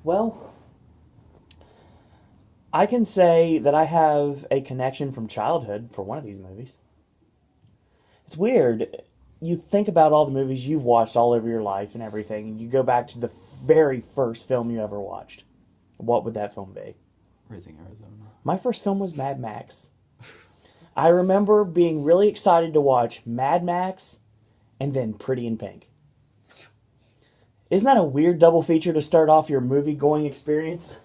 Well, I can say that I have a connection from childhood for one of these movies. It's weird. You think about all the movies you've watched all over your life and everything, and you go back to the very first film you ever watched. What would that film be? Raising Arizona. My first film was Mad Max. I remember being really excited to watch Mad Max and then Pretty in Pink. Isn't that a weird double feature to start off your movie going experience?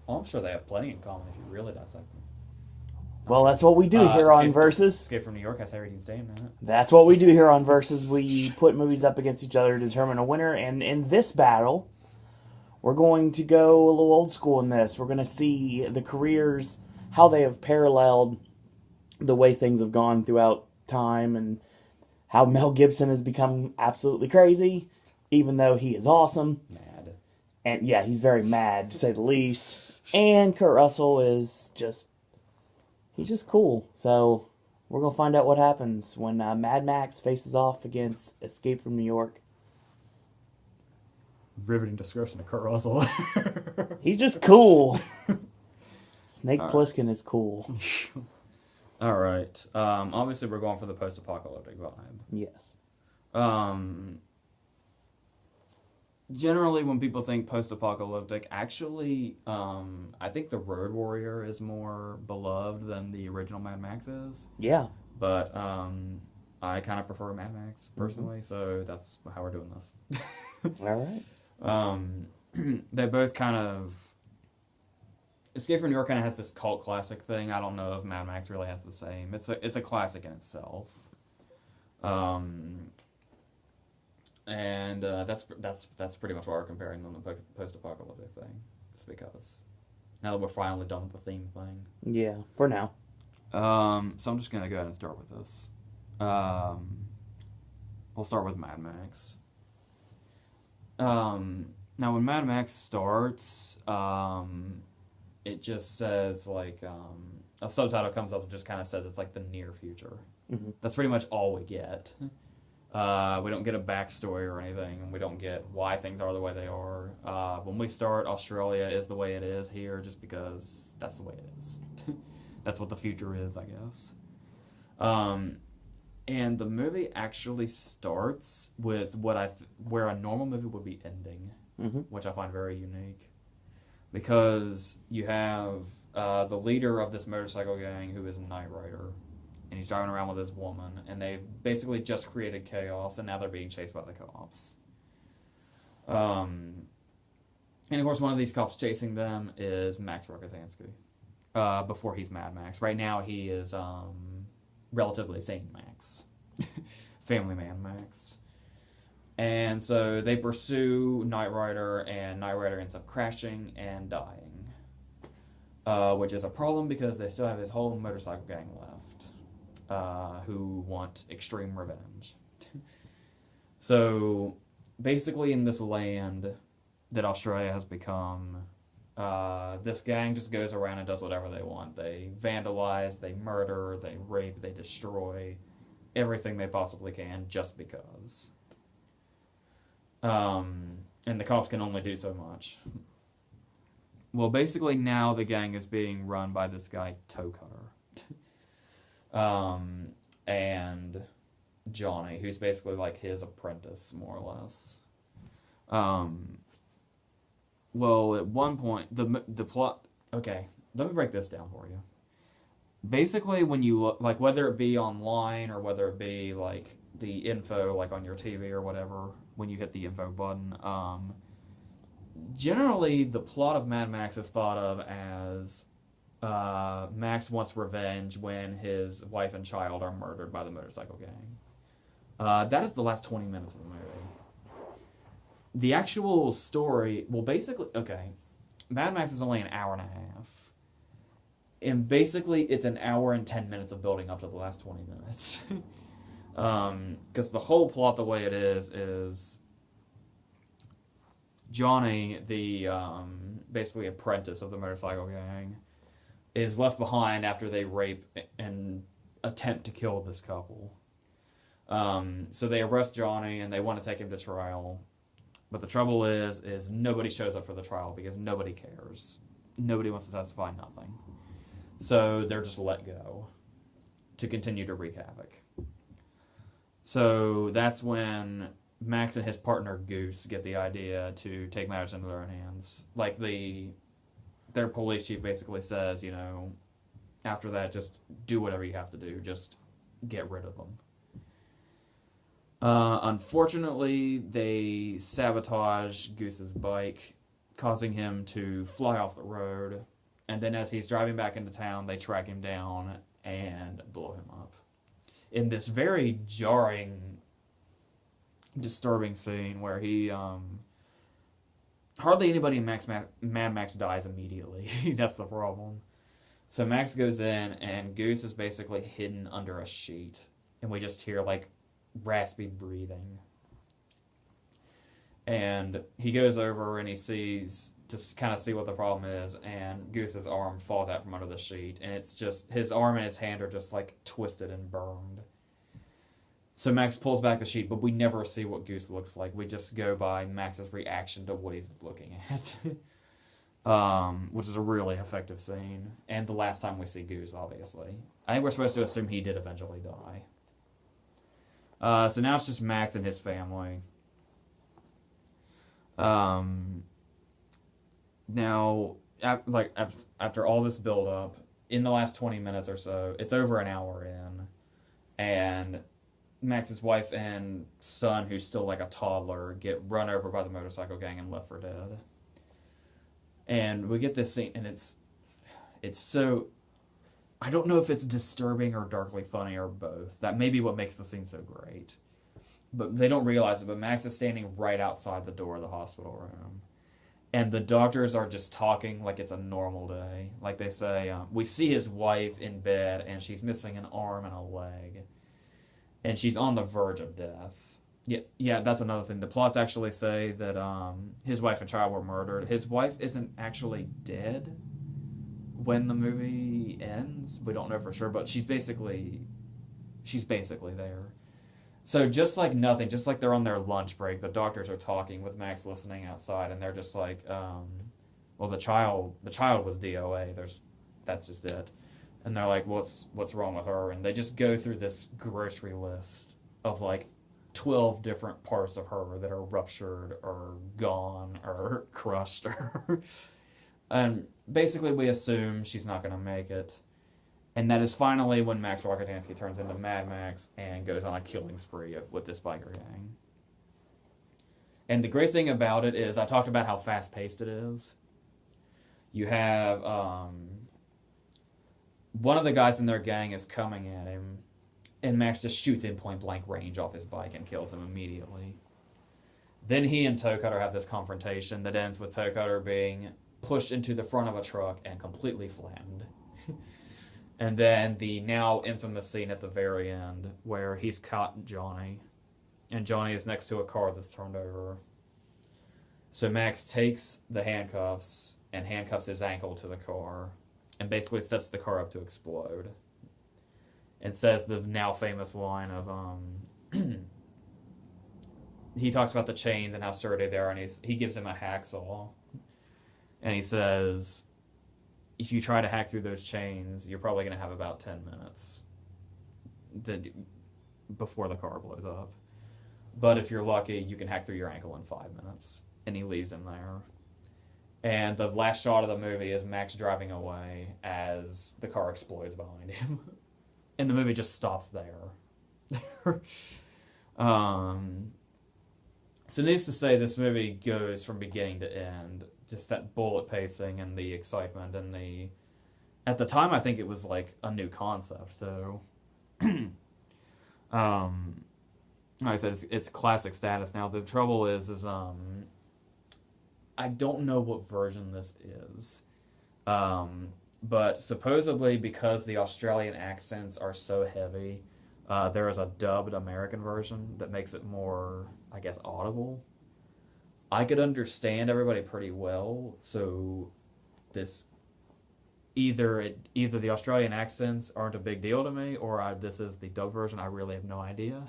Well, I'm sure they have plenty in common if you really dissect them. Well, that's what we do here on Versus. Escape from New York has Harry Dean Stanton in it. That's what we do here on Versus. We put movies up against each other to determine a winner. And in this battle, we're going to go a little old school in this. We're going to see the careers, how they have paralleled the way things have gone throughout time, and how Mel Gibson has become absolutely crazy, even though he is awesome. Mad. And yeah, he's very mad, to say the least. And Kurt Russell is just... he's just cool. So we're going to find out what happens when Mad Max faces off against Escape from New York. Riveting description of Kurt Russell. He's just cool. Snake All right. Plissken is cool. All right. Obviously, we're going for the post-apocalyptic vibe. Yes. Generally, when people think post-apocalyptic, actually, I think the Road Warrior is more beloved than the original Mad Max is. Yeah. But I kind of prefer Mad Max personally, so that's how we're doing this. All right. They both kind of... Escape from New York kind of has this cult classic thing. I don't know if Mad Max really has the same. It's a classic in itself. And that's pretty much why we're comparing them to post-apocalyptic thing. It's because now that we're finally done with the theme thing. Yeah, for now. So I'm just gonna go ahead and start with this. We'll start with Mad Max. Now when Mad Max starts, it just says like a subtitle comes up and just kind of says it's like the near future. Mm-hmm. That's pretty much all we get. We don't get a backstory or anything, and we don't get why things are the way they are. When we start, Australia is the way it is here just because that's the way it is. That's what the future is, I guess. And the movie actually starts with where a normal movie would be ending, Mm-hmm. which I find very unique. Because you have the leader of this motorcycle gang who is a Knight Rider, and he's driving around with this woman, and they've basically just created chaos, and now they're being chased by the cops. And of course, one of these cops chasing them is Max Rokozansky. Before he's Mad Max. Right now, he is relatively sane Max. Family man Max. And so they pursue Knight Rider, and Knight Rider ends up crashing and dying. Which is a problem because they still have his whole motorcycle gang left, who want extreme revenge. So basically in this land that Australia has become, this gang just goes around and does whatever they want. They vandalize, they murder, they rape, they destroy everything they possibly can just because. And the cops can only do so much. Well, basically now the gang is being run by this guy, Toe Cutter. And Johnny, who's basically like his apprentice, more or less. Well, at one point, the plot... Okay, let me break this down for you. Basically, when you look... Like, whether it be online or whether it be, like, the info, like, on your TV or whatever, when you hit the info button, generally, the plot of Mad Max is thought of as Max wants revenge when his wife and child are murdered by the motorcycle gang. That is the last 20 minutes of the movie. The actual story, well, basically, okay, Mad Max is only an hour and a half. And basically, it's an hour and 10 minutes of building up to the last 20 minutes. Because the whole plot, the way it is Johnny, the basically apprentice of the motorcycle gang, is left behind after they rape and attempt to kill this couple. So they arrest Johnny and they want to take him to trial. But the trouble is nobody shows up for the trial because nobody cares. Nobody wants to testify, nothing. So they're just let go to continue to wreak havoc. So that's when Max and his partner Goose get the idea to take matters into their own hands. Like their police chief basically says, you know, after that, just do whatever you have to do. Just get rid of them. Unfortunately, they sabotage Goose's bike, causing him to fly off the road. And then as he's driving back into town, they track him down and blow him up. In this very jarring, disturbing scene where he... hardly anybody in Mad Max dies immediately. That's the problem. So Max goes in, and Goose is basically hidden under a sheet. And we just hear, like, raspy breathing. And he goes over and he sees, to kind of see what the problem is, and Goose's arm falls out from under the sheet, and it's just, his arm and his hand are just like twisted and burned. So Max pulls back the sheet, but we never see what Goose looks like. We just go by Max's reaction to what he's looking at. Which is a really effective scene. And the last time we see Goose, obviously. I think we're supposed to assume he did eventually die. So now it's just Max and his family. Now, after all this build-up, in the last 20 minutes or so, it's over an hour in, and Max's wife and son, who's still like a toddler, get run over by the motorcycle gang and left for dead. And we get this scene, and it's so... I don't know if it's disturbing or darkly funny or both. That may be what makes the scene so great. But they don't realize it, but Max is standing right outside the door of the hospital room. And the doctors are just talking like it's a normal day. Like they say, we see his wife in bed, and she's missing an arm and a leg. And she's on the verge of death. Yeah, that's another thing. The plots actually say that his wife and child were murdered. His wife isn't actually dead when the movie ends. We don't know for sure, but she's basically there. So just like nothing, just like they're on their lunch break, the doctors are talking with Max listening outside, and they're just like, well, the child was DOA. That's just it. And they're like, what's wrong with her? And they just go through this grocery list of like 12 different parts of her that are ruptured or gone or crushed. And basically we assume she's not going to make it. And that is finally when Max Rockatansky turns into Mad Max and goes on a killing spree with this biker gang. And the great thing about it is, I talked about how fast-paced it is. You have, one of the guys in their gang is coming at him, and Max just shoots in point-blank range off his bike and kills him immediately. Then he and Toe Cutter have this confrontation that ends with Toe Cutter being pushed into the front of a truck and completely flattened. And then the now infamous scene at the very end where he's caught Johnny, and Johnny is next to a car that's turned over. So Max takes the handcuffs and handcuffs his ankle to the car and basically sets the car up to explode. And says the now famous line of, he talks about the chains and how sturdy they are, and he gives him a hacksaw. And he says, if you try to hack through those chains, you're probably going to have about 10 minutes before the car blows up. But if you're lucky, you can hack through your ankle in 5 minutes. And he leaves him there. And the last shot of the movie is Max driving away as the car explodes behind him. And the movie just stops there. So needless to say, this movie goes from beginning to end. Just that bullet pacing and the excitement and the... At the time, I think it was like a new concept, so... like I said, it's classic status now. The trouble is I don't know what version this is. But supposedly, because the Australian accents are so heavy, there is a dubbed American version that makes it more, I guess, audible. I could understand everybody pretty well, so this either the Australian accents aren't a big deal to me, or this is the dub version. I really have no idea.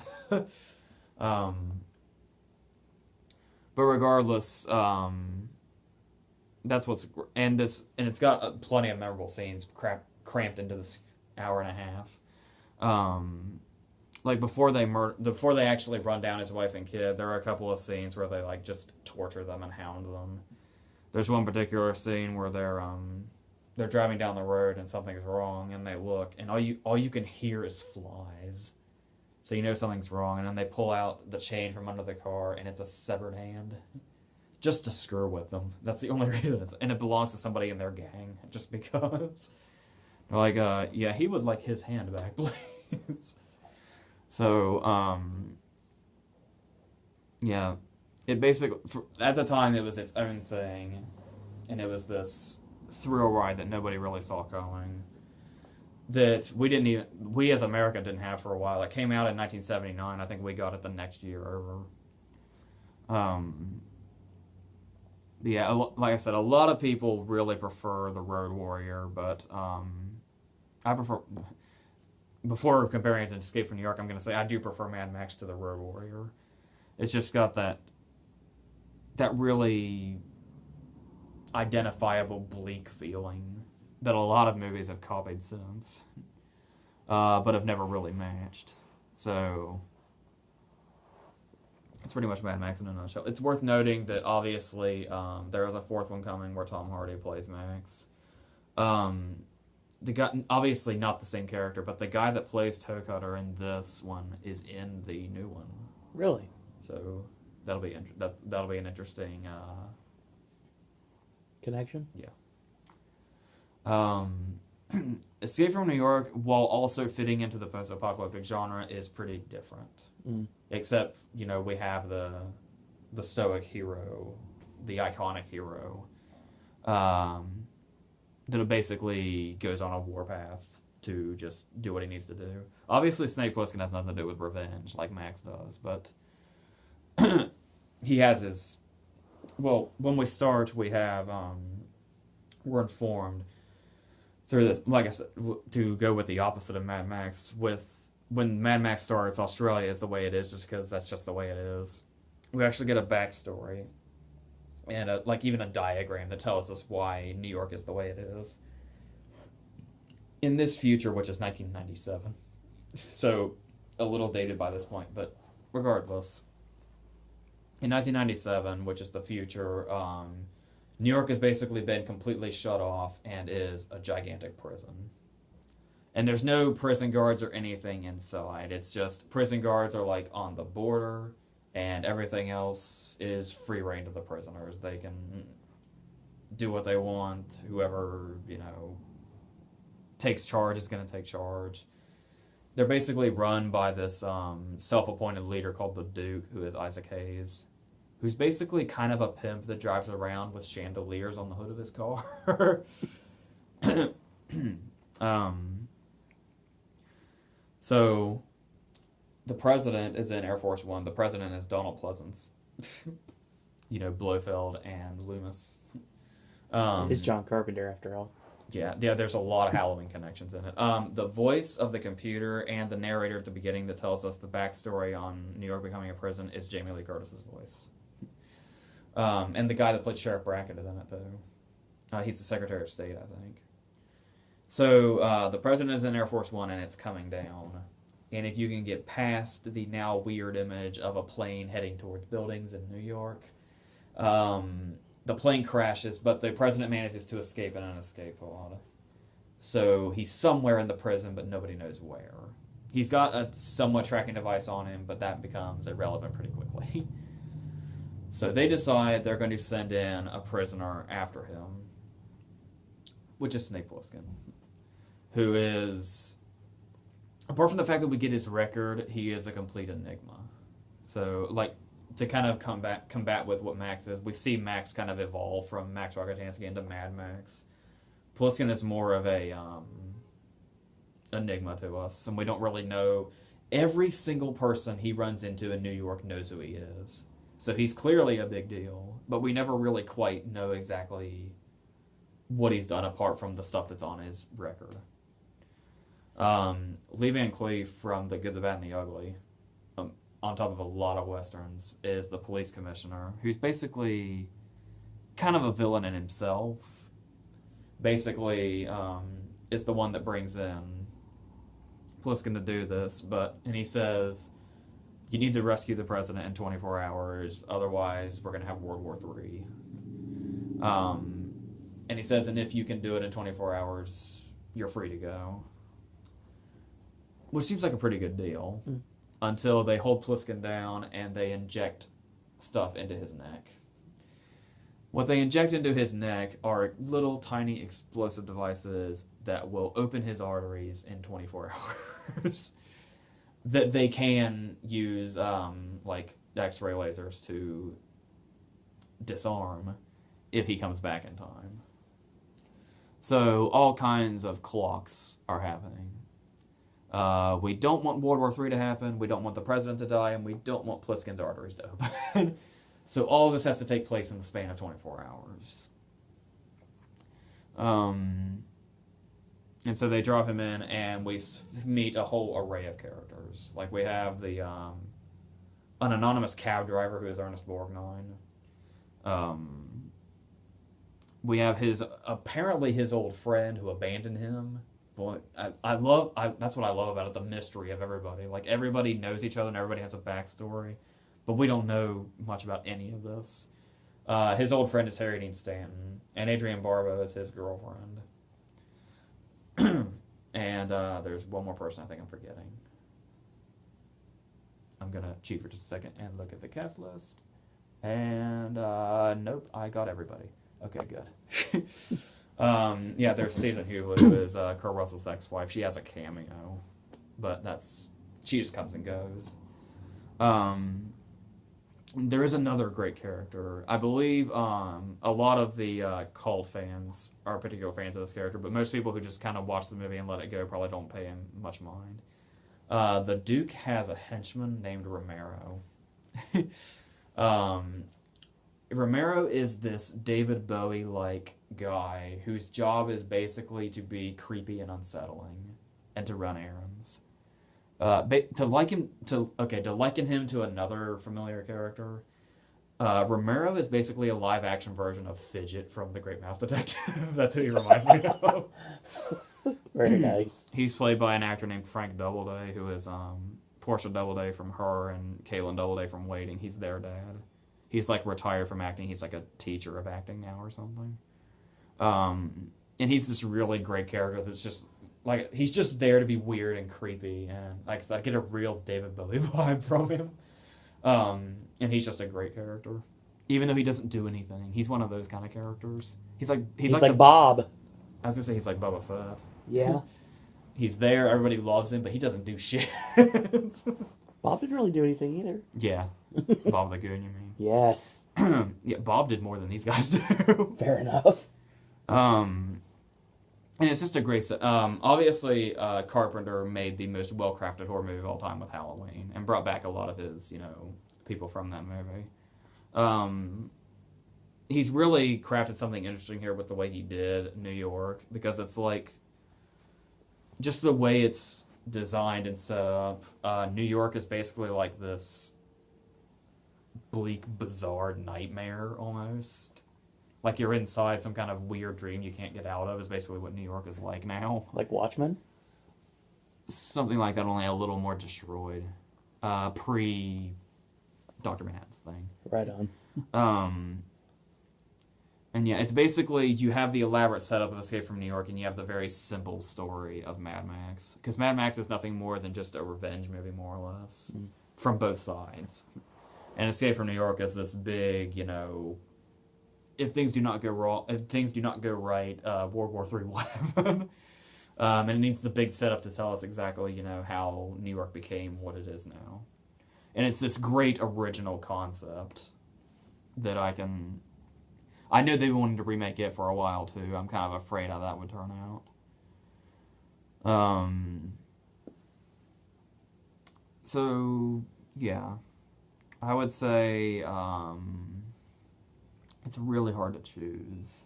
But regardless, that's what's and it's got plenty of memorable scenes cramped into this hour and a half. Like before they actually run down his wife and kid, there are a couple of scenes where they like just torture them and hound them. There's one particular scene where they're driving down the road and something's wrong, and they look, and all you can hear is flies. So you know something's wrong, and then they pull out the chain from under the car, and it's a severed hand. Just to screw with them. That's the only reason. And it belongs to somebody in their gang, just because. They're like, yeah, he would like his hand back, please. So, yeah. It basically, at the time, it was its own thing, and it was this thrill ride that nobody really saw coming. That we as America didn't have for a while. It came out in 1979. I think we got it the next year over. Yeah, like I said, a lot of people really prefer the Road Warrior, but I prefer. Before comparing it to Escape from New York, I'm going to say I do prefer Mad Max to the Road Warrior. It's just got that really identifiable bleak feeling that a lot of movies have copied since, but have never really matched. So it's pretty much Mad Max in a nutshell. It's worth noting that obviously there is a fourth one coming where Tom Hardy plays Max. The guy, obviously not the same character, but the guy that plays Toe Cutter in this one is in the new one. Really? So that'll be an interesting connection. Yeah. Escape from New York, while also fitting into the post-apocalyptic genre, is pretty different. Except, we have the stoic hero, the iconic hero, that basically goes on a warpath to just do what he needs to do. Obviously, Snake Plissken has nothing to do with revenge, like Max does, but he has his... Well, when we start, we're informed through this, like I said, to go with the opposite of Mad Max. When Mad Max starts, Australia is the way it is just because that's just the way it is. We actually get a backstory and even a diagram that tells us why New York is the way it is. In this future, which is 1997. So, a little dated by this point, but regardless. In 1997, which is the future, New York has basically been completely shut off and is a gigantic prison. And there's no prison guards or anything inside. It's just prison guards are like on the border, and everything else is free reign to the prisoners. They can do what they want. Whoever, takes charge is going to take charge. They're basically run by this self-appointed leader called the Duke, who is Isaac Hayes, who's basically kind of a pimp that drives around with chandeliers on the hood of his car. So, the president is in Air Force One. The president is Donald Pleasance. Blofeld and Loomis. It's John Carpenter, after all. Yeah, there's a lot of Halloween connections in it. The voice of the computer and the narrator at the beginning that tells us the backstory on New York becoming a prison is Jamie Lee Curtis's voice. And the guy that played Sheriff Brackett is in it, too. He's the Secretary of State, I think. So, the president is in Air Force One, and it's coming down. And if you can get past the now weird image of a plane heading towards buildings in New York, the plane crashes, but the president manages to escape in an escape pod. So he's somewhere in the prison, but nobody knows where. He's got a somewhat tracking device on him, but that becomes irrelevant pretty quickly. So they decide they're going to send in a prisoner after him, which is Snake Plissken, who is, apart from the fact that we get his record, he is a complete enigma. So, to kind of combat with what Max is, we see Max kind of evolve from Max Rockatansky into Mad Max. Plissken is more of a enigma to us, and we don't really know. Every single person he runs into in New York knows who he is. So he's clearly a big deal, but we never really quite know exactly what he's done apart from the stuff that's on his record. Lee Van Cleef from The Good, the Bad, and the Ugly. on top of a lot of westerns, is the police commissioner, who's basically kind of a villain in himself. Basically, is the one that brings in Pliskin to do this, and he says, you need to rescue the president in 24 hours, otherwise we're going to have World War III. And he says, and if you can do it in 24 hours, you're free to go. Which seems like a pretty good deal. Until they hold Pliskin down and they inject stuff into his neck. What they inject into his neck are little tiny explosive devices that will open his arteries in 24 hours. That they can use, like X-ray lasers to disarm if he comes back in time. So all kinds of clocks are happening. We don't want World War III to happen, we don't want the president to die, and we don't want Pliskin's arteries to open. So all of this has to take place in the span of 24 hours. And so they drop him in, and we meet a whole array of characters. Like, we have an anonymous cab driver who is Ernest Borgnine. We have apparently his old friend who abandoned him. Boy, that's what I love about it, the mystery of everybody. Like, everybody knows each other and everybody has a backstory, but we don't know much about any of this. His old friend is Harry Dean Stanton, and Adrienne Barbeau is his girlfriend. And there's one more person I think I'm forgetting. I'm going to cheat for just a second and look at the cast list. And nope, I got everybody. Okay, good. Yeah, there's Susan Hughley, who is Kurt Russell's ex-wife. She has a cameo, but she just comes and goes. There is another great character. I believe a lot of the cult fans are particular fans of this character, but most people who just kind of watch the movie and let it go probably don't pay him much mind. The Duke has a henchman named Romero. Romero is this David Bowie-like guy whose job is basically to be creepy and unsettling and to run errands. To liken him to another familiar character, Romero is basically a live-action version of Fidget from The Great Mouse Detective. That's who he reminds me of. Very nice. He's played by an actor named Frank Doubleday, who is Portia Doubleday from Her and Caitlin Doubleday from Waiting. He's their dad. He's like retired from acting. He's like a teacher of acting now or something. And he's this really great character that's just like, he's just there to be weird and creepy, and like I get a real David Bowie vibe from him. And he's just a great character, even though he doesn't do anything. He's one of those kind of characters. He's like Bob. I was gonna say he's like Boba Fett. Yeah. He's there, everybody loves him, but he doesn't do shit. Bob didn't really do anything either. Yeah. Bob the Goon, you mean? Yes. Yeah, Bob did more than these guys do. Fair enough. And it's just a great set. Obviously, Carpenter made the most well-crafted horror movie of all time with Halloween and brought back a lot of his, people from that movie. He's really crafted something interesting here with the way he did New York, because it's like, just the way it's designed and set up. New York is basically like this bleak, bizarre nightmare almost. Like you're inside some kind of weird dream you can't get out of is basically what New York is like now. Like Watchmen? Something like that, only a little more destroyed. Pre Dr. Manhattan's thing. Right on. And yeah, it's basically, you have the elaborate setup of Escape from New York, and you have the very simple story of Mad Max. Because Mad Max is nothing more than just a revenge movie, more or less, from both sides. And Escape from New York is this big, if things do not go right, World War III will happen. And it needs the big setup to tell us exactly, how New York became what it is now. And it's this great original concept that I know they wanted to remake it for a while, too. I'm kind of afraid how that would turn out. So, yeah. I would say it's really hard to choose.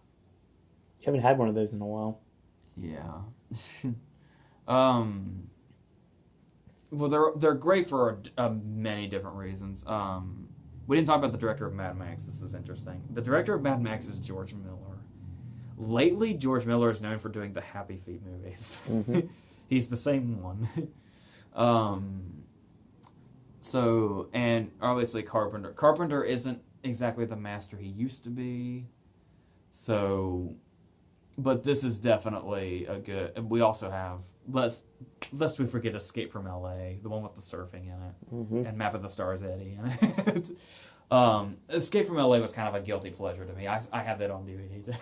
You haven't had one of those in a while. Yeah. Well, they're great for many different reasons. We didn't talk about the director of Mad Max. This is interesting. The director of Mad Max is George Miller. Lately, George Miller is known for doing the Happy Feet movies. Mm-hmm. He's the same one. So, and obviously Carpenter. Carpenter isn't exactly the master he used to be. So, but this is definitely a good. We also have lest we forget Escape from L.A., the one with the surfing in it, Mm-hmm. and Map of the Stars Eddie in it. Escape from L.A. was kind of a guilty pleasure to me. I have that on DVD too.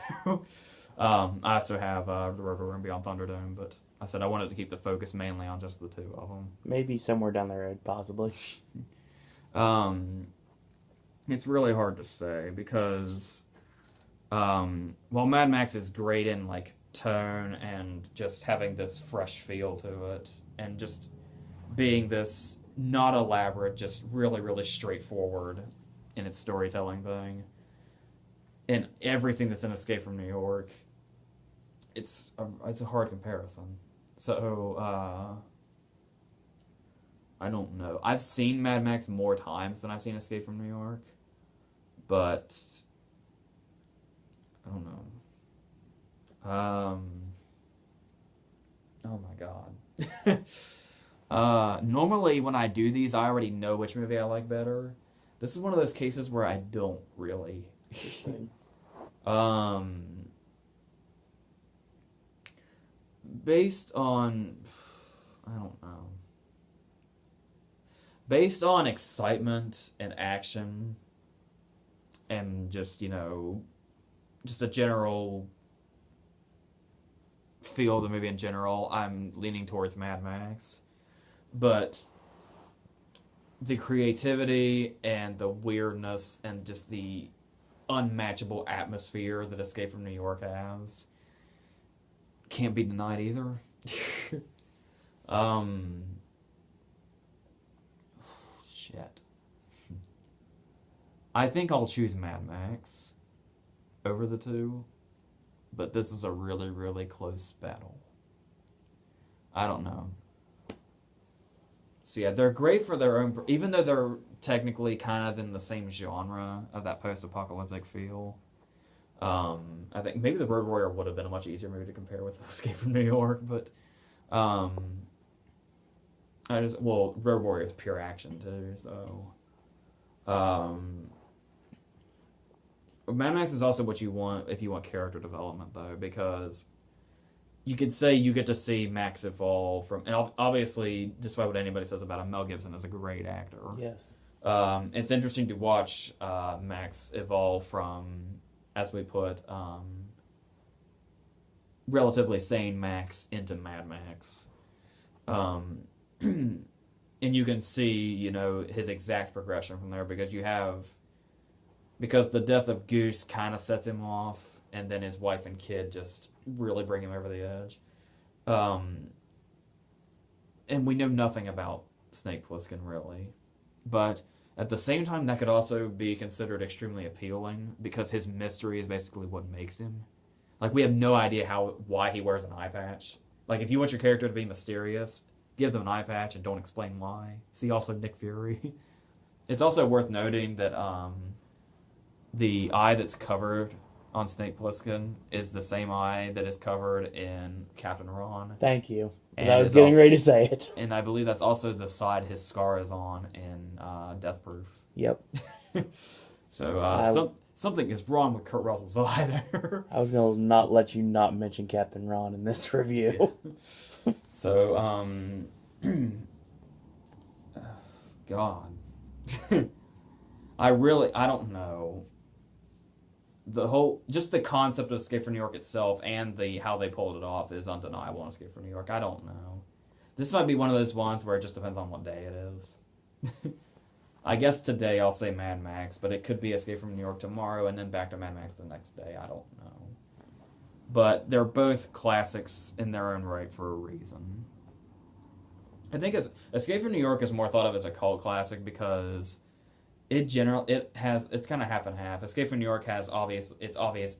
I also have The Rover and Beyond Thunderdome, but I said I wanted to keep the focus mainly on just the two of them. Maybe somewhere down the road, possibly. It's really hard to say because while Mad Max is great in like tone and just having this fresh feel to it and just being this not elaborate, just really, really straightforward in its storytelling thing, and everything that's in Escape from New York, it's a hard comparison. So I don't know. I've seen Mad Max more times than I've seen Escape from New York, but I don't know. Oh my god. Normally when I do these, I already know which movie I like better. This is one of those cases where I don't really. Based on, I don't know. Based on excitement and action, and just just a general feel of the movie in general, I'm leaning towards Mad Max. But the creativity and the weirdness and just the unmatchable atmosphere that Escape from New York has can't be denied either. Shit. I think I'll choose Mad Max over the two, but this is a really, really close battle. I don't know. So yeah, they're great for their own, even though they're technically kind of in the same genre of that post-apocalyptic feel. I think maybe The Road Warrior would have been a much easier movie to compare with Escape from New York, but Road Warrior is pure action too, so Mad Max is also what you want if you want character development though, because you could say you get to see Max evolve from, and obviously, despite what anybody says about him, Mel Gibson is a great actor. Yes. It's interesting to watch Max evolve from, as we put, relatively sane Max into Mad Max. And you can see, his exact progression from there because the death of Goose kind of sets him off, and then his wife and kid just really bring him over the edge. And we know nothing about Snake Plissken, really. But at the same time, that could also be considered extremely appealing, because his mystery is basically what makes him. Like, we have no idea why he wears an eye patch. Like, if you want your character to be mysterious, give them an eye patch and don't explain why. See also Nick Fury. It's also worth noting that the eye that's covered on Snake Plissken is the same eye that is covered in Captain Ron. Thank you. And I was getting ready to say it. And I believe that's also the side his scar is on in Death Proof. Yep. So something is wrong with Kurt Russell's eye there. I was going to not let you not mention Captain Ron in this review. Yeah. So, God. I don't know. Just the concept of Escape from New York itself and how they pulled it off is undeniable in Escape from New York. I don't know. This might be one of those ones where it just depends on what day it is. I guess today I'll say Mad Max, but it could be Escape from New York tomorrow and then back to Mad Max the next day. I don't know. But they're both classics in their own right for a reason. I think Escape from New York is more thought of as a cult classic because it's kind of half and half. Escape from New York has obvious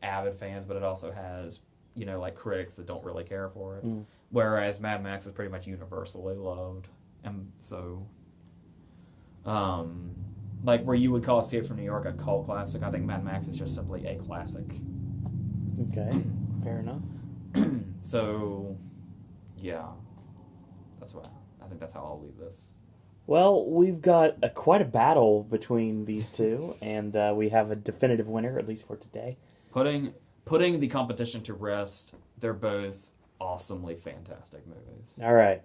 avid fans, but it also has, like critics that don't really care for it. Whereas Mad Max is pretty much universally loved. And so, like where you would call Escape from New York a cult classic, I think Mad Max is just simply a classic. Okay, fair enough. So, yeah, I think that's how I'll leave this. Well, we've got quite a battle between these two, and we have a definitive winner, at least for today. Putting the competition to rest, they're both awesomely fantastic movies. All right.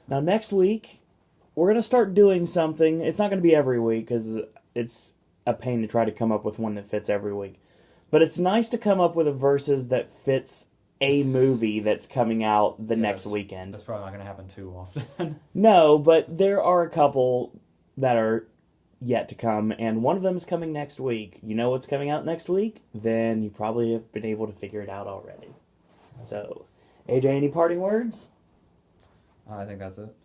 Now, next week, we're going to start doing something. It's not going to be every week, because it's a pain to try to come up with one that fits every week. But it's nice to come up with a versus that fits a movie that's coming out the next weekend. That's probably not going to happen too often. No, but there are a couple that are yet to come, and one of them is coming next week. You know what's coming out next week? Then you probably have been able to figure it out already. So, AJ, any parting words? I think that's it.